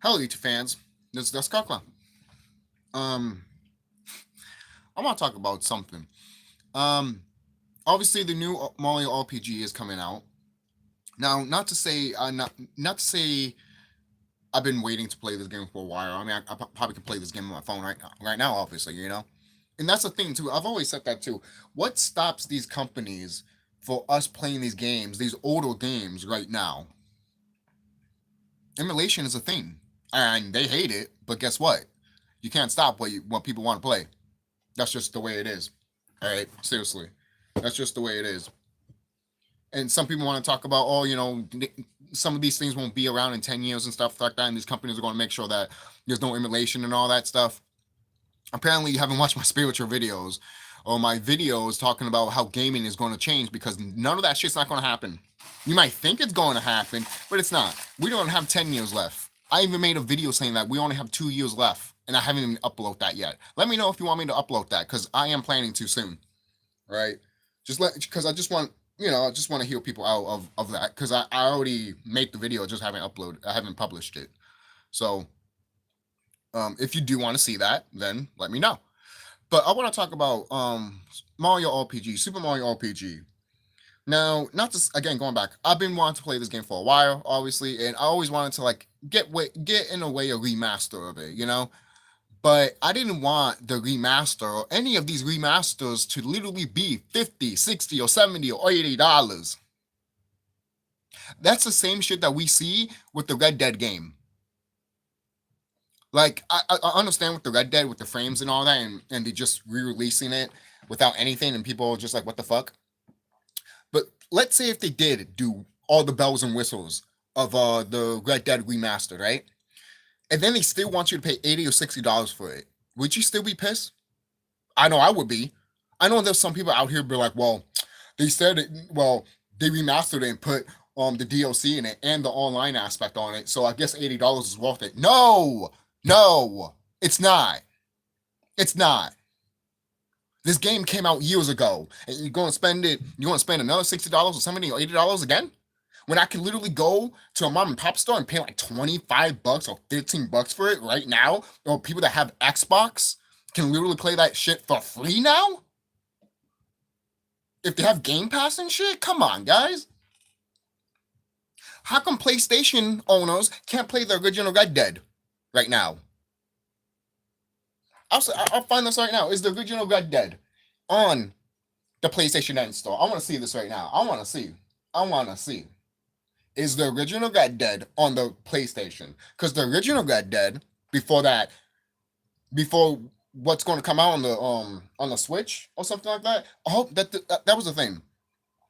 Hello, YouTube fans. This is TheSkullKlown. Um, I want to talk about something. Um, Obviously, the new Mario RPG is coming out now. Not to say I've been waiting to play this game for a while. I mean, I probably could play this game on my phone right now. Right now, obviously, and that's the thing too. I've always said that too. What stops these companies for us playing these games, these older games, right now? Emulation is a thing, and they hate it. But guess what? You can't stop what people want to play. That's just the way it is. All right, seriously, that's just the way it is. And some people want to talk about, oh, some of these things won't be around in 10 years and stuff like that, and these companies are going to make sure that there's no emulation and all that stuff. Apparently, you haven't watched my spiritual videos or my videos talking about how gaming is going to change, because none of that shit's not going to happen. You might think it's going to happen, but it's not. We don't have 10 years left. I even made a video saying that we only have 2 years left, and I haven't even uploaded that yet. Let me know if you want me to upload that, because I am planning to soon. Right? Because I just want to hear people out of that, because I already made the video, just haven't I haven't published it. So if you do want to see that, then let me know. But I want to talk about Mario RPG, Super Mario RPG. Now, not just, again, going back, I've been wanting to play this game for a while, obviously, and I always wanted to like get in a way a remaster of it, But I didn't want the remaster or any of these remasters to literally be $50, $60, or $70 or $80. That's the same shit that we see with the Red Dead game. Like, I understand with the Red Dead, with the frames and all that, and they just re-releasing it without anything, and people are just like, what the fuck? But let's say if they did do all the bells and whistles of the Red Dead remastered, right? And then they still want you to pay $80 or $60 for it. Would you still be pissed? I know I would be. I know there's some people out here be like, well, they said it, well, they remastered it and put the DLC in it and the online aspect on it, so I guess $80 is worth it. No, it's not. It's not. This game came out years ago, and you're going to spend another $60 or $70 or $80 again? When I can literally go to a mom and pop store and pay like $25 or $15 for it right now, or people that have Xbox can literally play that shit for free now? If they have Game Pass and shit? Come on, guys. How come PlayStation owners can't play the original Red Dead right now? I'll find this right now. Is the original Red Dead on the PlayStation Net store? I want to see this right now. I want to see. Is the original Red Dead on the PlayStation? Because the original Red Dead, before what's going to come out on the Switch or something like that, I hope that was the thing.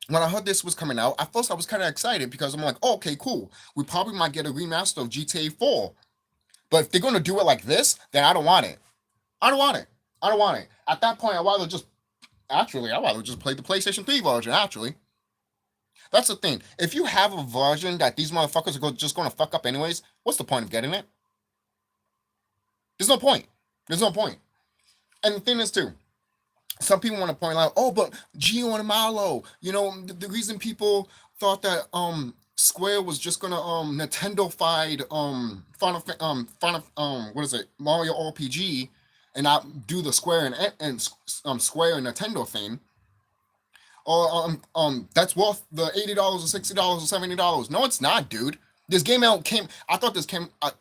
When I heard this was coming out, at first I was kind of excited, because I'm like, oh, okay, cool. We probably might get a remaster of GTA 4. But if they're going to do it like this, then I don't want it. I don't want it. At that point, I'd rather just play the PlayStation 3 version, actually. That's the thing. If you have a version that these motherfuckers are just going to fuck up anyways, what's the point of getting it? There's no point. And the thing is, too, some people want to point out, oh, but Gio and Malo, the reason people thought that Square was just gonna Nintendo-fied Mario RPG and not do the Square and Square and Nintendo thing, or that's worth the $80 or $60 or $70. No, it's not, dude. This game I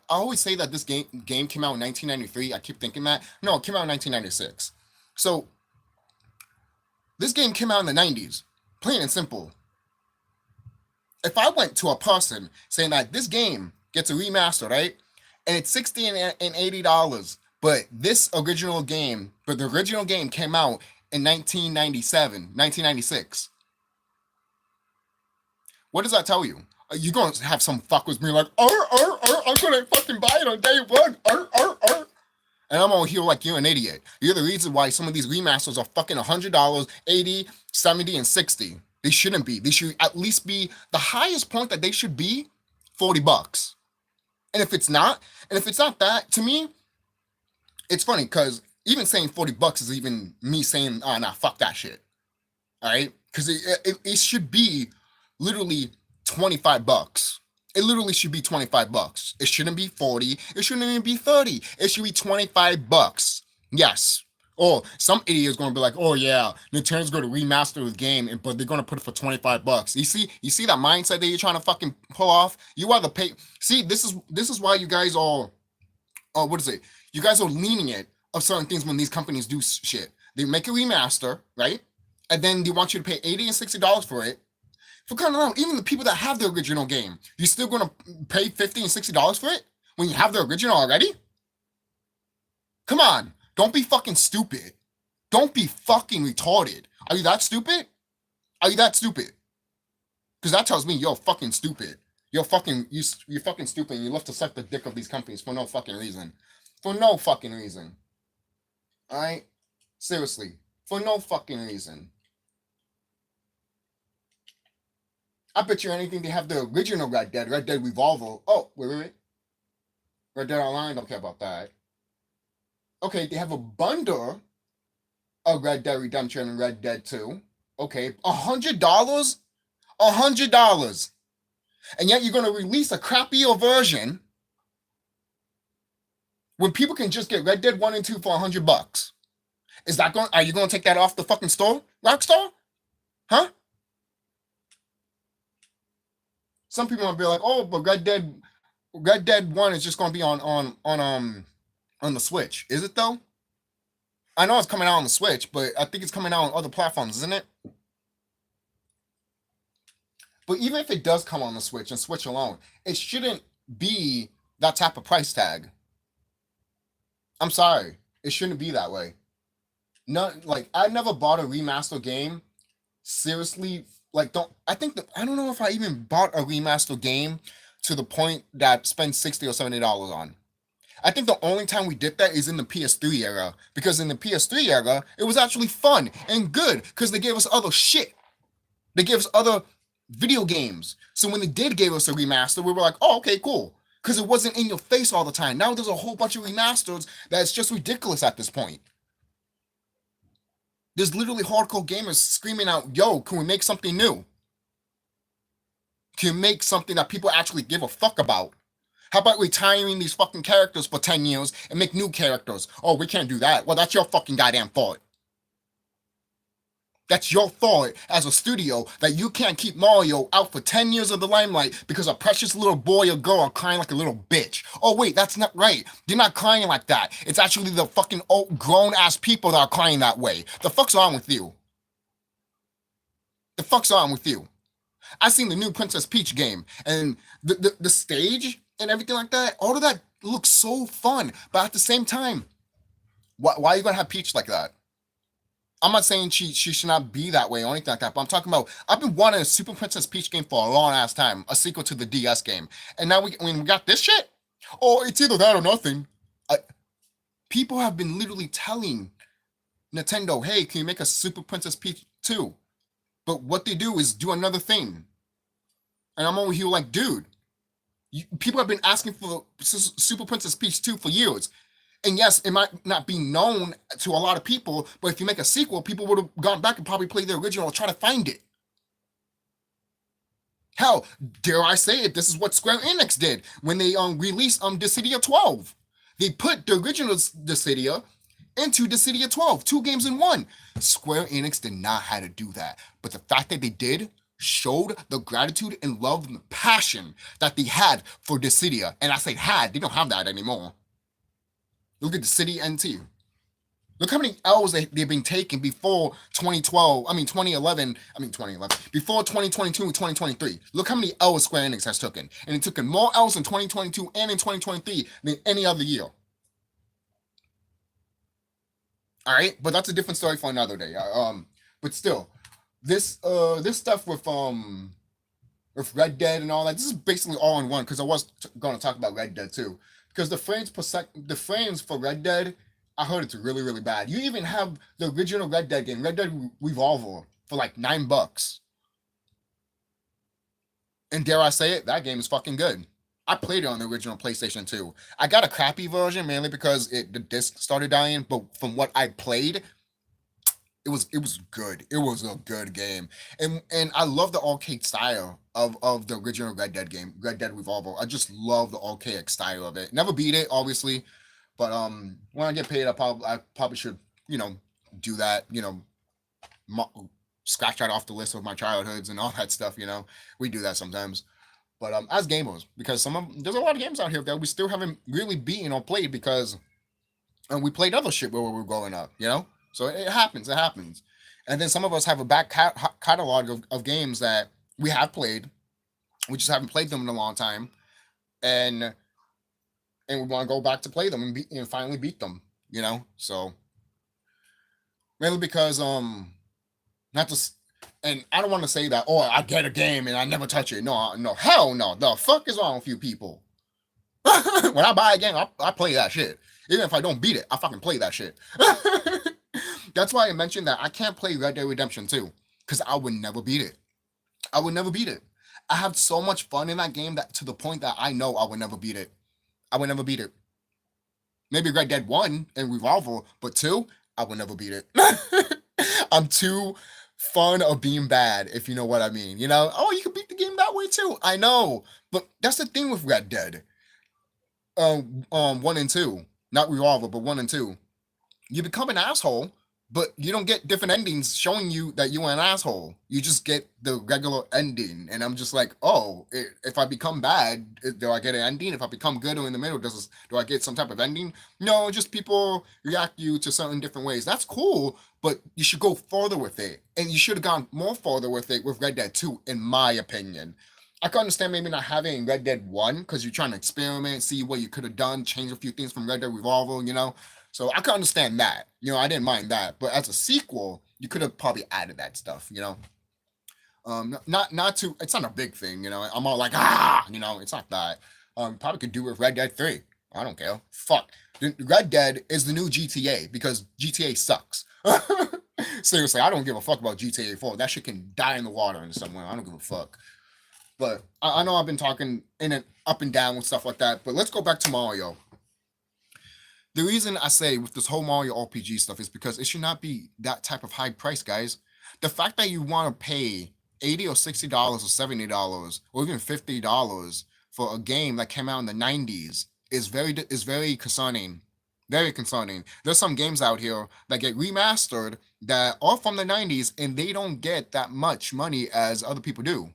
always say that this game came out in 1993. I keep thinking that. No, it came out in 1996. So this game came out in the 90s, plain and simple. If I went to a person saying that this game gets a remaster, right, and it's $60 and $80, but the original game came out in 1996. What does that tell you? You're going to have some fuckers be like, I'm going to fucking buy it on day one, And I'm over here like you're an idiot. You're the reason why some of these remasters are fucking $100, $80, $70, and $60. They shouldn't be. They should at least be, the highest point that they should be, $40. And if it's not that, to me, it's funny, because even saying $40 is even me saying, oh, nah, fuck that shit. All right? Because it should be literally $25. It literally should be $25. It shouldn't be 40. It shouldn't even be 30. It should be $25. Yes. Or some idiot is going to be like, oh yeah, Nintendo's going to remaster the game, but they're going to put it for $25. You see that mindset that you're trying to fucking pull off? You rather pay. See, this is why you guys are, what is it? You guys are lenient of certain things when these companies do shit. They make a remaster, right? And then they want you to pay $80 and $60 for it. For crying out loud, even the people that have the original game, you're still going to pay $50 and $60 for it when you have the original already? Come on. Don't be fucking stupid. Don't be fucking retarded. Are you that stupid? Are you that stupid? Because that tells me you're fucking stupid. You're fucking stupid and you love to suck the dick of these companies for no fucking reason. For no fucking reason. Alright? Seriously. For no fucking reason. I bet you anything they have the original Red Dead Revolver. Oh, wait. Red Dead Online, don't care about that. Okay, they have a bundle of Red Dead Redemption and Red Dead 2. Okay, $100? $100. And yet you're going to release a crappier version when people can just get Red Dead 1 and 2 for $100. Are you going to take that off the fucking store, Rockstar? Huh? Some people might be like, oh, but Red Dead 1 is just going to be on the Switch. Is it though? I know it's coming out on the Switch, but I think it's coming out on other platforms, isn't it? But even if it does come on the Switch and Switch alone, it shouldn't be that type of price tag. I'm sorry. It shouldn't be that way. I never bought a remaster game. Seriously, I don't know if I even bought a remaster game to the point that spend $60 or $70 on. I think the only time we did that is in the PS3 era, because in the PS3 era, it was actually fun and good because they gave us other shit. They gave us other video games. So when they did give us a remaster, we were like, oh, okay, cool. Because it wasn't in your face all the time. Now there's a whole bunch of remasters that's just ridiculous at this point. There's literally hardcore gamers screaming out, yo, can we make something new? Can we make something that people actually give a fuck about? How about retiring these fucking characters for 10 years and make new characters? Oh, we can't do that. Well, that's your fucking goddamn fault. That's your fault as a studio that you can't keep Mario out for 10 years of the limelight because a precious little boy or girl are crying like a little bitch. Oh, wait, that's not right. They're not crying like that. It's actually the fucking old grown-ass people that are crying that way. The fuck's wrong with you? The fuck's wrong with you? I seen the new Princess Peach game, and the stage and everything like that, all of that looks so fun. But at the same time, why are you going to have Peach like that? I'm not saying she should not be that way or anything like that, but I'm talking about, I've been wanting a Super Princess Peach game for a long ass time, a sequel to the DS game. And now we got this shit? Oh, it's either that or nothing. People have been literally telling Nintendo, hey, can you make a Super Princess Peach 2? But what they do is do another thing. And I'm over here like, dude, people have been asking for Super Princess Peach 2 for years. And yes, it might not be known to a lot of people, but if you make a sequel, people would have gone back and probably played the original and try to find it. Hell, dare I say it, this is what Square Enix did when they released Dissidia 12. They put the original Dissidia into Dissidia 12, 2 games in 1. Square Enix did not have to do that, but the fact that they did showed the gratitude and love and passion that they had for Dissidia. And I say had, they don't have that anymore. Look at the City NT. Look how many L's they've been taking before 2012. Before 2022 and 2023. Look how many L's Square Enix has taken. And it took more L's in 2022 and in 2023 than any other year. All right, but that's a different story for another day. But still, this stuff with Red Dead and all that, this is basically all in one, because I was going to talk about Red Dead too. Because the frames for Red Dead, I heard it's really, really bad. You even have the original Red Dead game, Red Dead Revolver, for like $9. And dare I say it, that game is fucking good. I played it on the original PlayStation 2. I got a crappy version mainly because the disc started dying, but from what I played, it was good. It was a good game, and I love the arcade style of the original Red Dead game, Red Dead Revolver. I just love the archaic style of it. Never beat it, obviously, but when I get paid, I probably should, you know, do that. You know, scratch that off the list of my childhoods and all that stuff. You know, we do that sometimes. But as gamers, because there's a lot of games out here that we still haven't really beaten or played because we played other shit where we were growing up. You know, so it happens. It happens. And then some of us have a back catalog of games that we have played. We just haven't played them in a long time, and we want to go back to play them and finally beat them. You know, so mainly because not to and I don't want to say that, oh, I get a game and I never touch it. No, no, hell no. The fuck is wrong with you people? When I buy a game, I play that shit. Even if I don't beat it, I fucking play that shit. That's why I mentioned that I can't play Red Dead Redemption 2, because I would never beat it. I would never beat it. I had so much fun in that game that to the point that I know I would never beat it. I would never beat it. Maybe Red Dead 1 and Revolver, but 2, I would never beat it. I'm too fun of being bad, if you know what I mean. You know, oh, you can beat the game that way too. I know, but that's the thing with Red Dead. 1 and 2, not Revolver, but 1 and 2. You become an asshole, but you don't get different endings showing you that you are an asshole. You just get the regular ending, and I'm just like, oh, if I become bad, do I get an ending? If I become good or in the middle, do I get some type of ending? No, just people react you to certain different ways. That's cool, but you should go further with it, and you should have gone more further with it with Red Dead 2, in my opinion. I can understand maybe not having Red Dead 1 because you're trying to experiment, see what you could have done, change a few things from Red Dead Revolver, you know? So I can understand that. You know, I didn't mind that. But as a sequel, you could have probably added that stuff, you know? Not to, it's not a big thing, you know? I'm all like, you know, it's not that. Probably could do with Red Dead 3. I don't care. Fuck. Red Dead is the new GTA because GTA sucks. Seriously, I don't give a fuck about GTA 4. That shit can die in the water in somewhere. I don't give a fuck. But I know I've been talking in and up and down with stuff like that, but let's go back to Mario. The reason I say with this whole Mario RPG stuff is because it should not be that type of high price, guys. The fact that you want to pay $80 or $60 or $70 or even $50 for a game that came out in the 90s is very concerning. Very concerning. There's some games out here that get remastered that are from the 90s and they don't get that much money as other people do.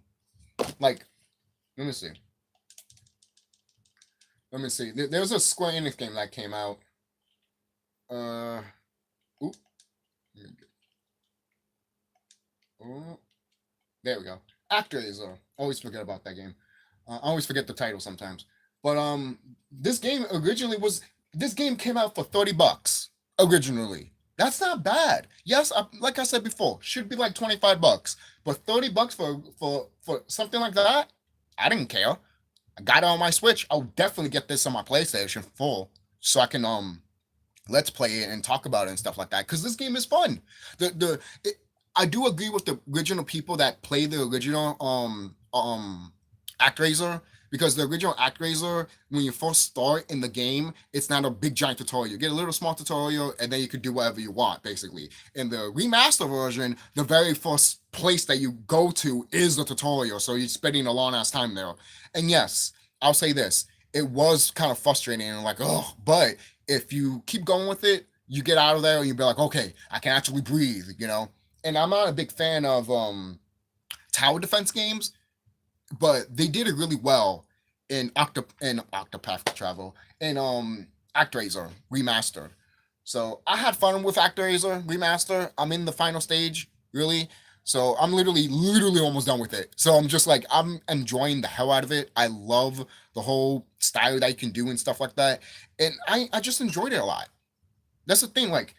Like, let me see. There's a Square Enix game that came out. Oop. Oh, there we go. ActRaiser. Always forget about that game. I always forget the title sometimes. But this game came out for $30 originally. That's not bad. Yes, like I said before, should be like $25, but $30 for something like that, I didn't care. I got it on my Switch. I'll definitely get this on my PlayStation 4 so I can let's play it and talk about it and stuff like that. Because this game is fun. I do agree with the original people that play the original ActRaiser, because the original ActRaiser, when you first start in the game, it's not a big giant tutorial. You get a little small tutorial, and then you can do whatever you want, basically. In the remaster version, the very first place that you go to is the tutorial, so you're spending a long ass time there. And yes, I'll say this: it was kind of frustrating and like, oh, but if you keep going with it, you get out of there and you'll be like, okay, I can actually breathe, you know. And I'm not a big fan of tower defense games, but they did it really well in Octopath Travel and ActRaiser Remastered. So I had fun with ActRaiser Remaster. I'm in the final stage, really. So I'm literally almost done with it. So I'm just like, I'm enjoying the hell out of it. I love the whole style that you can do and stuff like that. And I just enjoyed it a lot. That's the thing, like,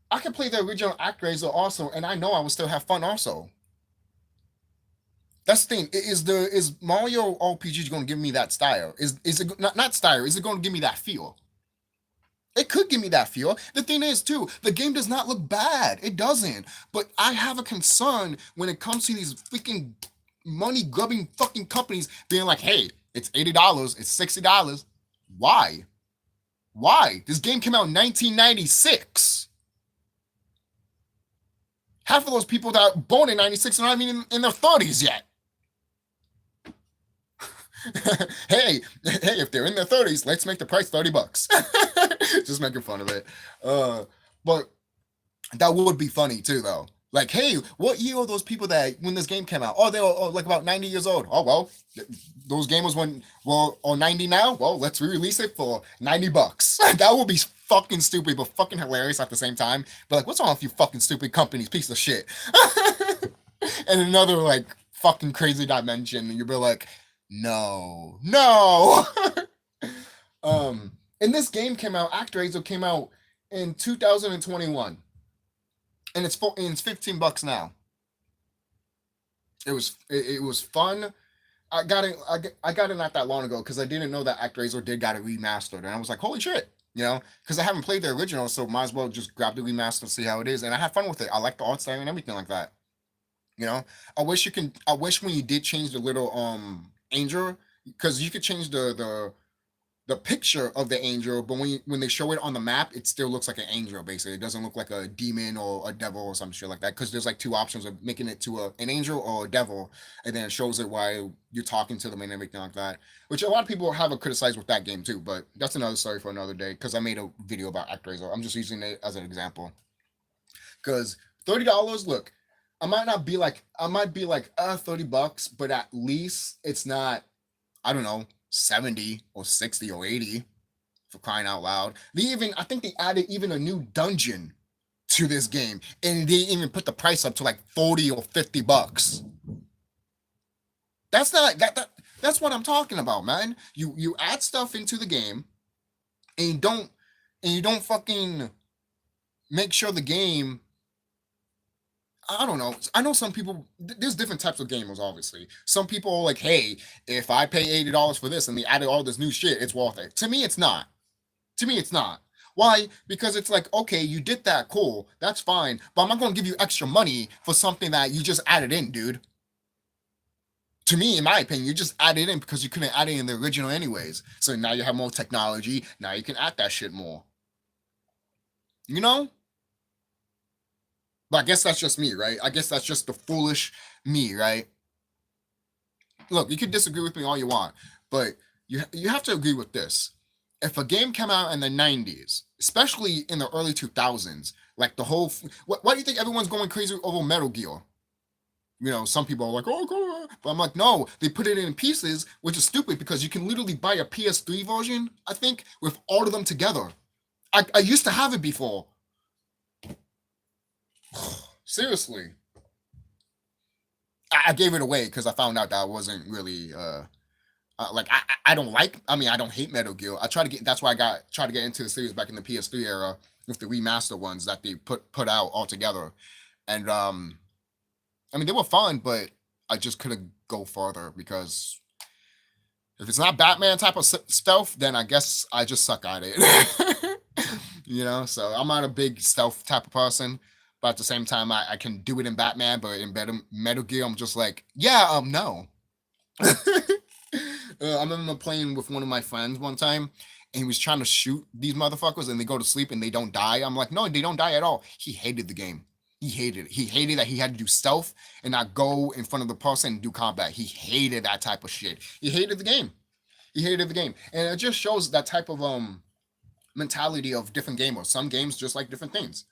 I can play the original ActRaiser also, and I know I will still have fun also. That's the thing. Is Mario RPG going to give me that style? Is it not style? Is it going to give me that feel? It could give me that feel. The thing is, too, the game does not look bad. It doesn't. But I have a concern when it comes to these freaking money-grubbing fucking companies being like, hey, it's $80, it's $60. Why? Why? This game came out in 1996. Half of those people that were born in 96 are not even in their 30s yet. hey, if they're in their 30s, let's make the price $30. Just making fun of it. But that would be funny too, though. Like, hey, what year are those people that when this game came out? Oh, they were like about 90 years old. Oh, well, those gamers are 90 now. Well, let's re-release it for $90. That would be fucking stupid, but fucking hilarious at the same time. But like, what's wrong with you fucking stupid companies, piece of shit? And another like fucking crazy dimension, and you'll be like, no. And this game came out, ActRaiser came out in 2021. And it's $15 now. It was fun. I got it not that long ago because I didn't know that ActRaiser did got it remastered, and I was like, holy shit, because I haven't played the original, so might as well just grab the remaster and see how it is. And I had fun with it. I like the art style and everything like that. I wish when you did change the little angel, because you could change the picture of the angel, but when they show it on the map, it still looks like an angel. Basically, it doesn't look like a demon or a devil or some shit like that. Because there's like two options of making it to an angel or a devil, and then it shows it while you're talking to them and everything like that. Which a lot of people have criticized with that game too, but that's another story for another day. Because I made a video about ActRaiser. I'm just using it as an example. Because $30, look, I might be like $30, but at least it's not, I don't know, 70 or 60 or 80, for crying out loud. I think they added even a new dungeon to this game, and they even put the price up to like $40 or $50. That's what I'm talking about, man. You add stuff into the game, and you don't fucking make sure the game, I don't know. I know some people, there's different types of gamers, obviously. Some people are like, hey, if I pay $80 for this and they added all this new shit, it's worth it. To me, it's not. Why? Because it's like, okay, you did that, cool, that's fine, but I'm not going to give you extra money for something that you just added in, dude. To me, in my opinion, you just added in because you couldn't add it in the original anyways. So now you have more technology. Now you can add that shit more. But I guess that's just me, right? I guess that's just the foolish me, right? Look, you can disagree with me all you want, but you have to agree with this. If a game came out in the 90s, especially in the early 2000s, like the whole... Why do you think everyone's going crazy over Metal Gear? Some people are like, oh, God. But I'm like, no, they put it in pieces, which is stupid because you can literally buy a PS3 version, I think, with all of them together. I used to have it before. Seriously, I gave it away because I found out that I wasn't really like I don't like. I mean, I don't hate Metal Gear. That's why I tried to get into the series back in the PS3 era with the remaster ones that they put out all together, and I mean they were fun, but I just couldn't go further because if it's not Batman type of stealth, then I guess I just suck at it. So I'm not a big stealth type of person. But at the same time, I can do it in Batman, but in Metal Gear, I'm just like, yeah, no. I remember playing with one of my friends one time, and he was trying to shoot these motherfuckers, and they go to sleep, and they don't die. I'm like, no, they don't die at all. He hated the game. He hated it. He hated that he had to do stealth and not go in front of the person and do combat. He hated that type of shit. He hated the game. And it just shows that type of mentality of different gamers. Some games just like different things,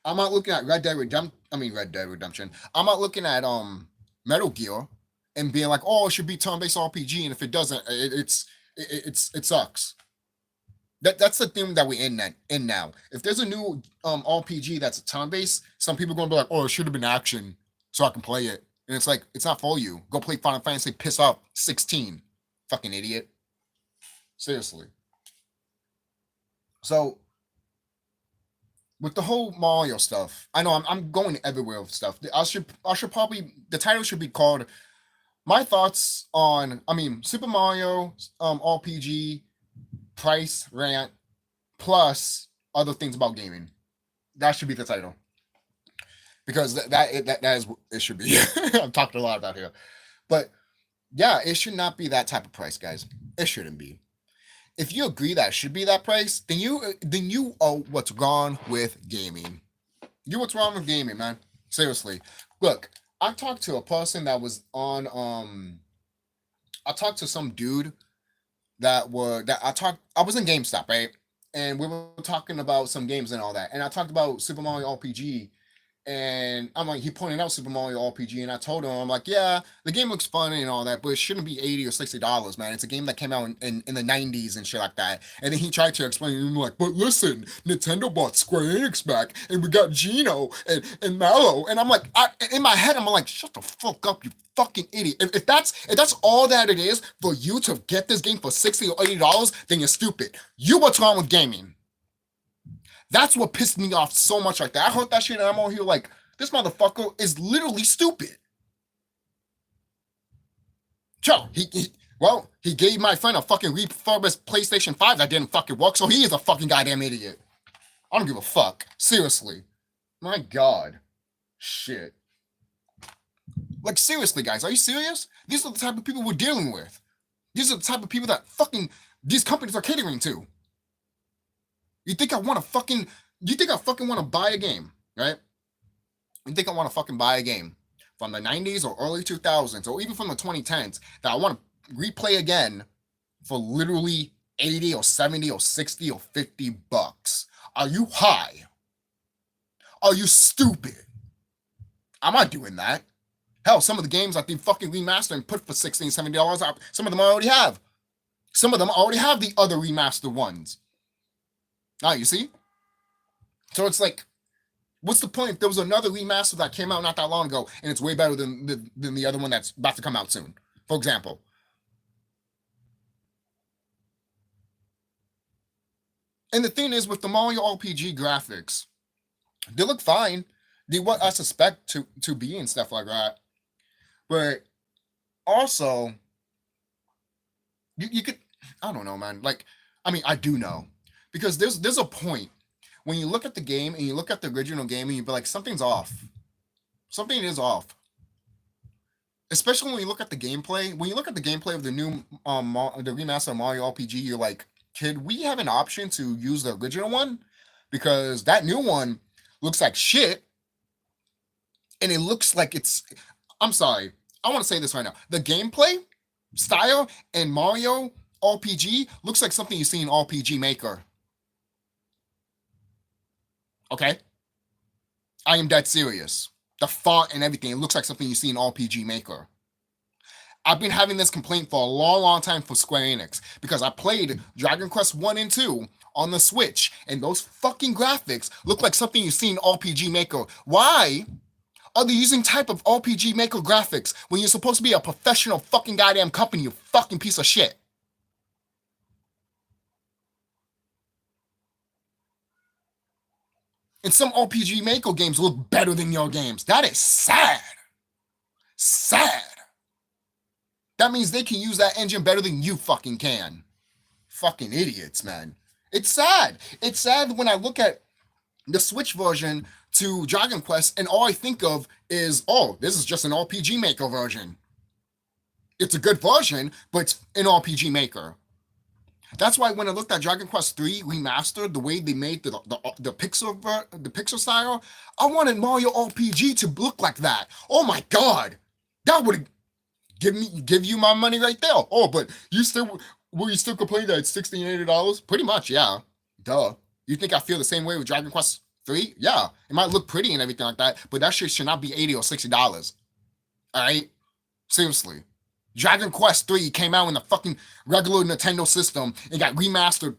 I'm not looking at Red Dead Redemption. I'm not looking at Metal Gear and being like, oh, it should be turn-based RPG, and if it doesn't, it sucks. That's the thing that we're in now. If there's a new RPG that's a turn-based, some people are gonna be like, oh, it should have been action so I can play it. And it's like, it's not for you. Go play Final Fantasy Piss Off 16. Fucking idiot. Seriously. So with the whole Mario stuff, I know I'm going everywhere with stuff. I should probably, the title should be called My Thoughts on, Super Mario RPG Price Rant plus other things about gaming. That should be the title. Because that is it should be. I'm talking a lot about here. But yeah, it should not be that type of price, guys. It shouldn't be. If you agree that it should be that price, then you are what's wrong with gaming. What's wrong with gaming, man. Seriously. Look, I talked to a person that was on I talked to some dude I was in GameStop, right? And we were talking about some games and all that. And I talked about Super Mario RPG. And I'm like, he pointed out Super Mario RPG, and I told him, I'm like, yeah, the game looks fun and all that, but it shouldn't be $80 or $60, man. It's a game that came out in the 90s and shit like that. And then he tried to explain, and I'm like, but listen, Nintendo bought Square Enix back, and we got Geno and Mallow. And I'm like, in my head, I'm like, shut the fuck up, you fucking idiot. If that's all that it is for you to get this game for $60 or $80, then you're stupid. You what's wrong with gaming? That's what pissed me off so much like that. I heard that shit and I'm on here like, this motherfucker is literally stupid. Joe, he gave my friend a fucking refurbished PlayStation 5 that didn't fucking work, so he is a fucking goddamn idiot. I don't give a fuck. Seriously. My God. Shit. Like, seriously, guys, are you serious? These are the type of people we're dealing with. These are the type of people that these companies are catering to. You think I fucking want to buy a game, right? You think I want to fucking buy a game from the 90s or early 2000s or even from the 2010s that I want to replay again for literally 80 or 70 or 60 or 50 bucks? Are you high? Are you stupid? I'm not doing that. Hell, some of the games I think fucking remastered and put for $60, $70, some of them I already have. Some of them already have the other remastered ones. Ah, you see? So it's like, what's the point if there was another remaster that came out not that long ago and it's way better than the other one that's about to come out soon, for example? And the thing is, with the Mario RPG graphics, they look fine. They what I suspect to be and stuff like that. But also, you could, I don't know, man. Like, I mean, I do know. Because there's a point when you look at the game and you look at the original game and you be like, something's off. Something is off. Especially when you look at the gameplay. When you look at the gameplay of the new the remaster of Mario RPG, you're like, could we have an option to use the original one? Because that new one looks like shit. And it looks like I'm sorry. I want to say this right now. The gameplay style in Mario RPG looks like something you see in RPG Maker. Okay? I am dead serious. The font and everything, it looks like something you see in RPG Maker. I've been having this complaint for a long, long time for Square Enix because I played Dragon Quest 1 and 2 on the Switch, and those fucking graphics look like something you see in RPG Maker. Why are they using type of RPG Maker graphics when you're supposed to be a professional fucking goddamn company, you fucking piece of shit? And some RPG Maker games look better than your games. That is sad. Sad. That means they can use that engine better than you fucking can. Fucking idiots, man. It's sad. It's sad when I look at the Switch version to Dragon Quest and all I think of is, oh, this is just an RPG Maker version. It's a good version, but it's an RPG Maker. That's why when I looked at Dragon Quest 3 remastered, the way they made the pixel style, I wanted Mario RPG to look like that. Oh my God, that would give you my money right there. Oh, but you still complain that it's $60 and $80? Pretty much, yeah. Duh. You think I feel the same way with Dragon Quest 3? Yeah, it might look pretty and everything like that, but that shit should not be $80 or $60. All right, seriously. Dragon Quest 3 came out in the fucking regular Nintendo system and got remastered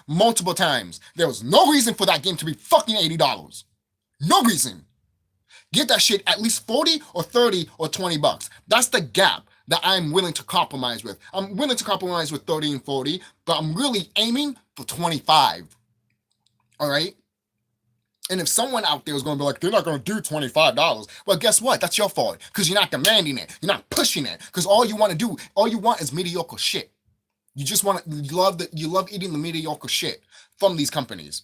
multiple times. There was no reason for that game to be fucking $80. No reason. Get that shit at least 40 or 30 or 20 bucks. That's the gap that I'm willing to compromise with. I'm willing to compromise with 30 and 40, but I'm really aiming for 25. All right? And if someone out there is going to be like, they're not going to do $25, well, guess what? That's your fault because you're not demanding it. You're not pushing it because all you want is mediocre shit. You just you love eating the mediocre shit from these companies.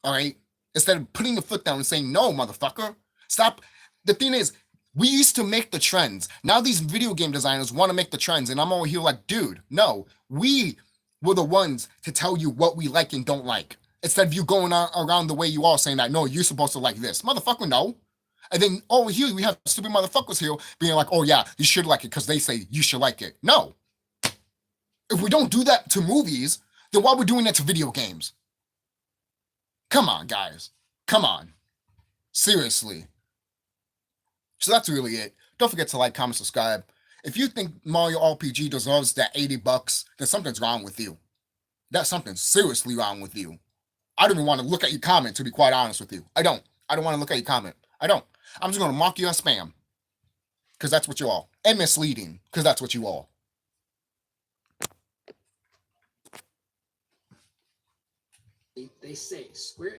All right? Instead of putting your foot down and saying, no, motherfucker, stop. The thing is, we used to make the trends. Now these video game designers want to make the trends. And I'm over here like, dude, no, we were the ones to tell you what we like and don't like. Instead of you going around the way you are saying that, no, you're supposed to like this. Motherfucker, no. And then over here, we have stupid motherfuckers here being like, oh yeah, you should like it because they say you should like it. No. If we don't do that to movies, then why are we doing that to video games? Come on, guys. Come on. Seriously. So that's really it. Don't forget to like, comment, subscribe. If you think Mario RPG deserves that $80, then something's wrong with you. That's something seriously wrong with you. I don't even want to look at your comment, to be quite honest with you. I don't want to look at your comment. I don't. I'm just going to mark you as spam. Because that's what you are. And misleading. Because that's what you are. They say Square